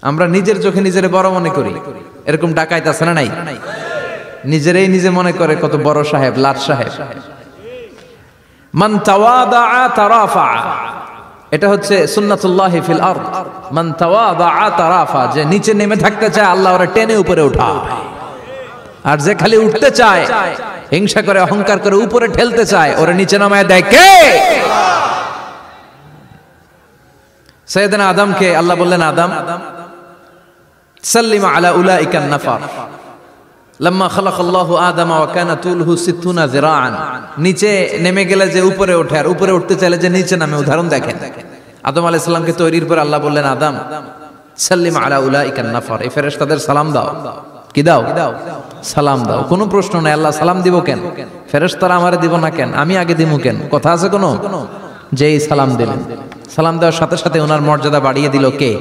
আমরা নিজের চোখে নিজের বড় মনে করি, এরকম ডাকাইত আছে না নাই? নিজেরাই নিজে মনে করে কত বড় সাহেব, লাট সাহেব। মান তাওয়াদাআ তারাফা, এটা হচ্ছে সুন্নাতুল্লাহি ফিল আরদ। মান তাওয়াদাআ তারাফা, যে নিচে নেমে থাকতে চায় আল্লাহ ওরে টেনে উপরে উঠায়, আর যে খালি উঠতে চায়, হিংসা করে অহংকার করে উপরে ঠেলতে চায়, ওরে নিচে নামায় দেয় কে? সাইয়েদনা আদমকে আল্লাহ বললেন, আদম সাল্লিম আলা উলাইকান নাফার লাম্মা খালাকাল্লাহু আদামা ওয়া কানা তুলহু 60 যিরাআন। নিচে নেমে গেলে যে উপরে ওঠে, আর উপরে উঠতে চাইলে যে নিচে নামে, উদাহরণ দেখেন। আদম আলাইহিস সালামকে তৈরির পর আল্লাহ বললেন, আদম সাল্লিম আলা উলাইকান নাফার, এই ফেরেশতাদের সালাম দাও। কি দাও? সালাম দাও। কোনো প্রশ্ন নাই, আল্লাহ সালাম দিব কেন? ফেরেশতারা আমারে দিব না কেন? আমি আগে দিব কেন? কথা আছে কোনো? যেই সালাম দিলেন, সালাম দেওয়ার সাথে সাথে ওনার মর্যাদা বাড়িয়ে দিল কে?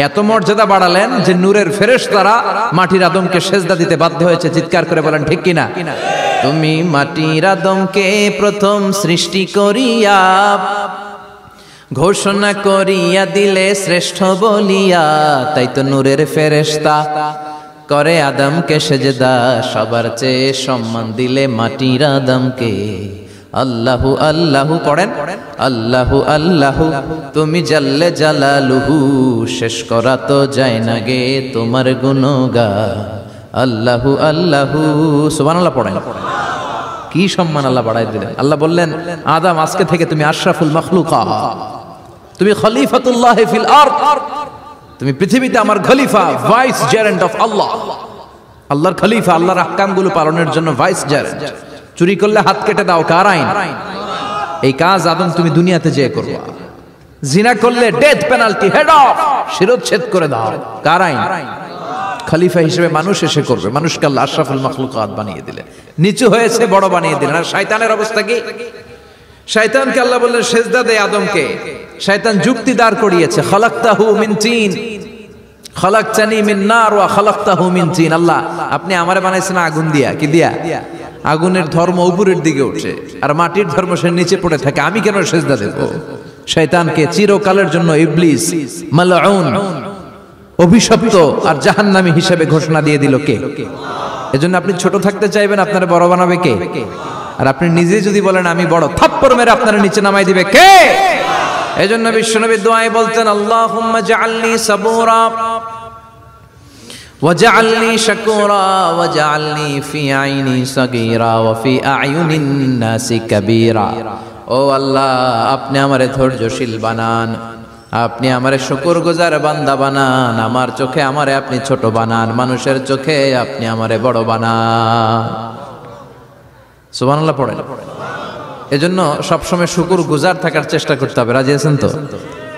এত মর্যাদা বাড়ালেন যে নূরের ফেরেশতারা মাটির আদমকে সেজদা দিতে বাধ্য হয়েছে। চিৎকার করে বলেন ঠিক কিনা? তুমি মাটির আদমকে প্রথম সৃষ্টি করিয়া ঘোষণা করিয়া দিলে শ্রেষ্ঠ বলিয়া, তাই তো নূরের ফেরেশতা করে আদমকে সেজদা, সবার চেয়ে সম্মান দিলে মাটির আদমকে। আল্লাহু আল্লাহু পড়েন, আল্লাহু আল্লাহু তুমি জাল্লে জালালুহু, শেষ করা তো যায় না গে তোমার গুণগান। আল্লাহু আল্লাহু সুবহানাল্লাহ পড়েন। কি সম্মান আল্লাহ বাড়াই দিলেন। আল্লাহ বললেন, আদম আজকে থেকে তুমি আশরাফুল মাখলুকাত, তুমি খলিফাতুল্লাহ ফিল আরদ, তুমি পৃথিবীতে আমার খলিফা, ভাইস জেরেন্ট অফ আল্লাহ। আল্লাহর খলিফা, আল্লাহর আহকামগুলো পালনের জন্য ভাইস জেরেন্ট। চুরি করলে হাত কেটে দাও, কার আইন? এই কাজ আদম তুমি দুনিয়াতে যেয়ে করবা। জিনা করলে ডেথ পেনাল্টি, হেড অফ, শিরচ্ছেদ করে দাও, কার আইন? খলিফা হিসেবে মানুষ এসে করবে। মানুষকে আল্লাহ আশরাফুল মাখলুকাত বানিয়ে দিলেন, নিচু হয়েছে বড় বানিয়ে দিলেন। আর শয়তানের অবস্থা কি? শয়তানকে আল্লাহ বললেন সেজদা দে আদমকে। শয়তান যুক্তি দাঁড় করিয়েছে, খালাকতাহু মিন তিন খালাকতানি মিন নার ওয়া খালাকতাহু মিন তিন। আল্লাহ আপনি আমারে বানাইছেন আগুন দিয়া। কি দিয়া? আগুনের ধর্ম উপরের দিকে উঠে, আর মাটির ধর্ম সে নিচে পড়ে থাকে, আমি কেন সেজদা দেব? শয়তানকে চিরকালের জন্য ইবলিস মালউন, অভিশপ্ত আর জাহান্নামী হিসেবে ঘোষণা দিয়ে দিল কে? এজন্য আপনি ছোট থাকতে চাইবেন, আপনার বড় বানাবে কে? আর আপনি নিজে যদি বলেন আমি বড়, থাপ্পড় মেরে আপনার নিচে নামাই দিবে কে? এজন্য বিশ্বনবী দোয়ায় বলতেন, আল্লাহুম্মা জাআলনি সাবুরা ওয়াজআলনি শাকুরা ওয়াজআলনি ফি আইনি সাগীরা ওয়া ফি আ'য়ুনিন নাসি কাবীরা। ও আল্লাহ, আপনি আমারে ধৈর্যশীল বানান, আপনি আমারে শুকরগুজার বান্দা বানান, আমার চোখে আমারে আপনি ছোট বানান, মানুষের চোখে আপনি আমারে বড় বানান। সুবহানাল্লাহ পড়েন। এজন্য সবসময় শুকরগুজার থাকার চেষ্টা করতে হবে। রাজি আছেন তো?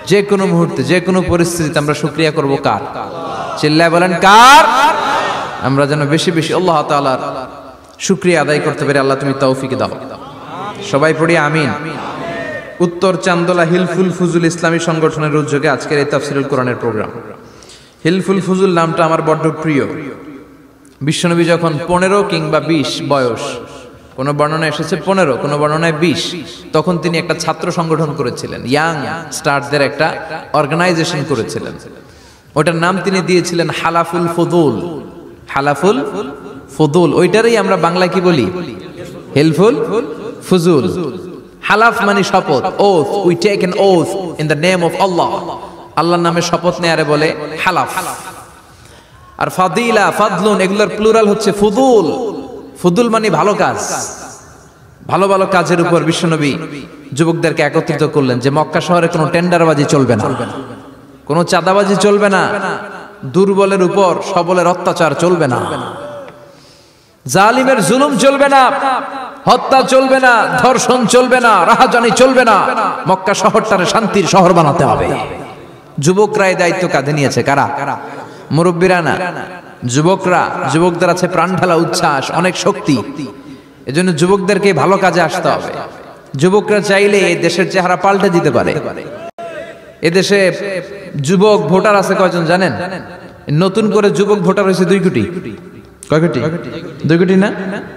যে কোনো মুহূর্তে, যে কোনো পরিস্থিতিতে আমরা শুকরিয়া করব কার? চিল্লায় বলেন কার? আমরা যেন বেশি বেশি আল্লাহ তাআলার শুকরিয়া আদায় করতে পারি। আল্লাহ তুমি তৌফিক দাও। সবাই পড়ি আমিন। উত্তর চান্দোলা হিলফুল ফুজুল ইসলামী সংগঠনের উদ্যোগে আজকের এই তাফসীরুল কোরআনের প্রোগ্রাম। হিলফুল ফুজুল নামটা আমার বড্ড প্রিয়। বিশ্বনবী যখন 15 কিংবা 20 বয়স, কোন বর্ণনায় এসেছে 15, কোন বর্ণনায় 20, তখন তিনি একটা ছাত্র সংগঠন করেছিলেন, ইয়াং স্টারদের একটা অর্গানাইজেশন করেছিলেন। ওটার নাম তিনি দিয়েছিলেন হালাফুল ফুদুল। হালাফুল ফুদুল, ওইটারই আমরা বাংলায় কি বলি? হিলফুল ফুজুল। হালাফ মানে শপথ, oath, we take an oath in the name of Allah. আল্লাহর নামে শপথ নেয়ারে বলে হালাফ। আর ফাদিলা, ফাদলুন, এগুলোর প্লুরাল হচ্ছে ফুদুল। ফুদুল মানে ভালো কাজ। ভালো ভালো কাজের উপর বিশ্বনবী যুবকদেরকে একত্রিত করলেন যে মক্কা শহরে কোনো টেন্ডারবাজি চলবে না, কোনো চাঁদাবাজি চলবে না, দুর্বলের উপর সবলের অত্যাচার চলবে না, জালিমের জুলুম চলবে না, হত্যা চলবে না, ধর্ষণ চলবে না, রাহাজানি চলবে না। মক্কা শহরটারে শান্তির শহর বানাতে হবে। যুবকরা এই দায়িত্ব কাঁধে নিয়েছে। কারা? মুরব্বীরা না, যুবকরা। যুবকদের আছে প্রাণ ঢালা উচ্ছ্বাস, অনেক শক্তি। এজন্য যুবকদেরকে ভালো কাজে আসতে হবে। যুবকরা চাইলে এই দেশের চেহারা পাল্টে দিতে পারে। এদেশে যুবক ভোটার আছে কয়জন জানেন? নতুন করে যুবক ভোটার হয়েছে 2 কোটি। কয় কোটি? 2 কোটি না?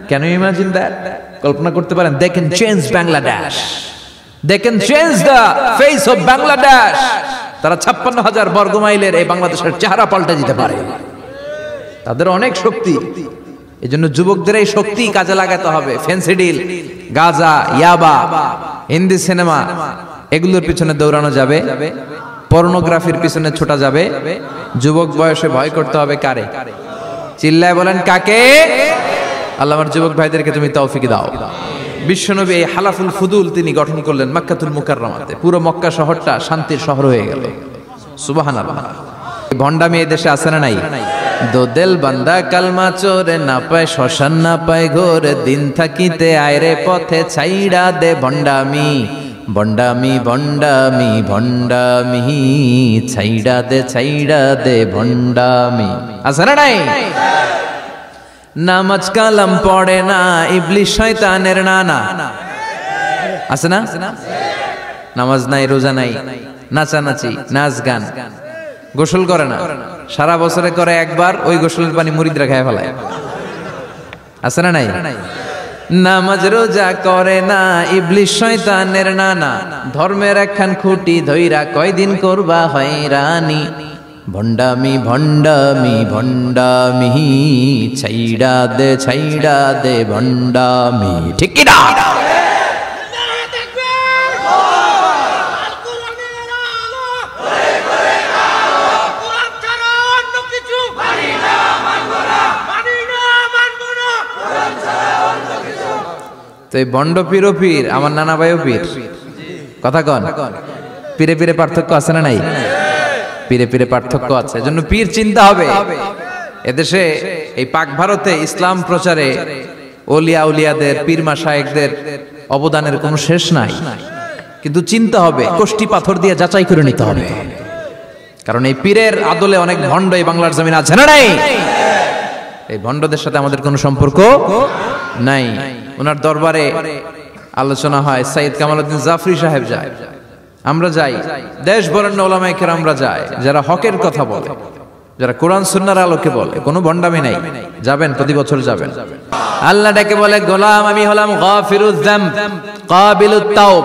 Can you imagine that? কল্পনা করতে পারেন? They can change Bangladesh, they can change the face of Bangladesh. তারা 56,000 বর্গ মাইলের এই বাংলাদেশের চেহারা পাল্টে দিতে পারে। তাদের অনেক শক্তি। এই জন্য যুবকদের এই শক্তি কাজে লাগাতে হবে। ফেন্সিডিল, গাঁজা, ইয়াবা, হিন্দি সিনেমা এগুলোর পিছনে দৌড়ানো যাবে, পর্নোগ্রাফির পিছনে ছোটা যাবে। যুবক বয়সে ভয় করতে হবে কারে? চিল্লায় বলেন কাকে? আল্লাহ আমার যুবক ভাইদেরকে তুমি তৌফিক দাও। বিশ্বনবী এই হালাফুল ফুদুল তিনি গঠন করলেন মক্কাতুল মুকাররমাতে। পুরো মক্কা শহরটা শান্তির শহর হয়ে গেল। সুবহানাল্লাহ। ভণ্ডামি এই দেশে আছে না নাই? দোদেল বান্দা কালমা চোরে না পায় শ্মশান না পায় ঘোর, দিন থাকিতে আয়রে পথে ছাইড়া দে ভণ্ডামি, ভণ্ডামি ভণ্ডামি ভণ্ডামি, ছাইড়া দে ভণ্ডামি। আছে না নাই? নামাজ কালাম পড়ে না ইবলিশ শয়তানের নানা। আছে না? নামাজ নাই, রোজা নাই, নাচানাচি, নাচ গান, গোসল করে না, সারা বছরে করে একবার, ওই গোসলের পানি মুরিদরা খায় ফেলায়। আছে না নাই? নামাজ রোজা করে না ইবলিশ শয়তানের নানা, ধর্মের একখান খুঁটি ধইরা কয়দিন করবা হয়রানি, ভণ্ডামি ভণ্ডামি ভণ্ডামি, ছাইড়া দে ভণ্ডামি। ঠিক কি না? তো এই বন্ড পীর ও পীর, আমার নানা ভাইও পীর। কথা কন, পীরে পীরে পার্থক্য আছে না নাই? পীরে পীরে পার্থক্য আছে, এজন্য পীর চিন্তা হবে। এদেশে এই পাক ভারতে ইসলাম প্রচারে ওলিয়া উলিয়াদের, পীর মাশায়েখদের অবদানের কোনো শেষ নাই। কিন্তু চিন্তা হবে, কষ্টি পাথর দিয়ে যাচাই করে নিতে হবে। কারণ এই পীরের আদলে অনেক ভণ্ড এই বাংলার জমিন আছে না নাই? এই ভণ্ডদের সাথে আমাদের কোনো সম্পর্ক নাই। ওনার দরবারে আলোচনা হয়, সাইয়্যিদ কামালউদ্দিন জাফরি সাহেব যায়, আমরা যাই, দেশ বরেণ্য ওলামায়ে কেরামরা যায়, যারা হকের কথা বলে, যারা কোরআন সুন্নাহর আলোকে বলে, কোনো ভণ্ডামি নাই। যাবেন, প্রতি বছর যাবেন। আল্লাহ ডেকে বলে, গোলাম আমি হলাম গাফিরুয যামব কাবিলুত তাওব।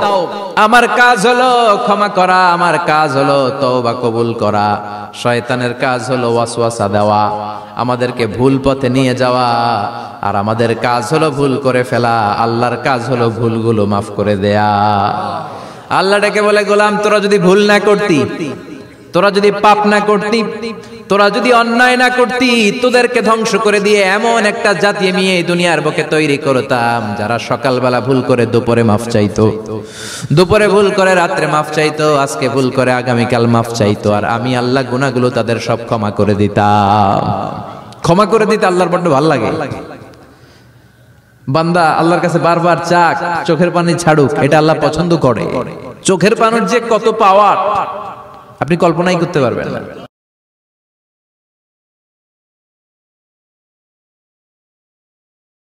আমার কাজ হলো ক্ষমা করা, আমার কাজ হলো তওবা কবুল করা। শয়তানের কাজ হলো ওয়াসওয়াসা দেওয়া, আমাদেরকে ভুল পথে নিয়ে যাওয়া। আর আমাদের কাজ হলো ভুল করে ফেলা, আল্লাহর কাজ হলো ভুলগুলো মাফ করে দেয়া। আল্লাহ ডেকে বলে, গোলাম তোরা যদি ভুল না করতি, তোরা যদি পাপ না করতি, তোরা যদি অন্যায় না করতি, তোদেরকে ধ্বংস করে দিয়ে এমন একটা জাতি আমি এই দুনিয়ার বুকে তৈরি করতাম, যারা সকালবেলা ভুল করে দুপুরে মাফ চাইতো, দুপুরে ভুল করে রাত্রে মাফ চাইতো, আজকে ভুল করে আগামীকাল মাফ চাইতো। আর আমি আল্লাহ গুনাহগুলো তাদের সব ক্ষমা করে দিতাম। ক্ষমা করে দিতে আল্লাহর বড্ড ভালো লাগে। বান্দা আল্লাহর কাছে বারবার চাক, চোখের পানি ছাড়ুক, এটা আল্লাহ পছন্দ করে। চোখের পানির যে কত পাওয়ার আপনি কল্পনাই করতে পারবেন না।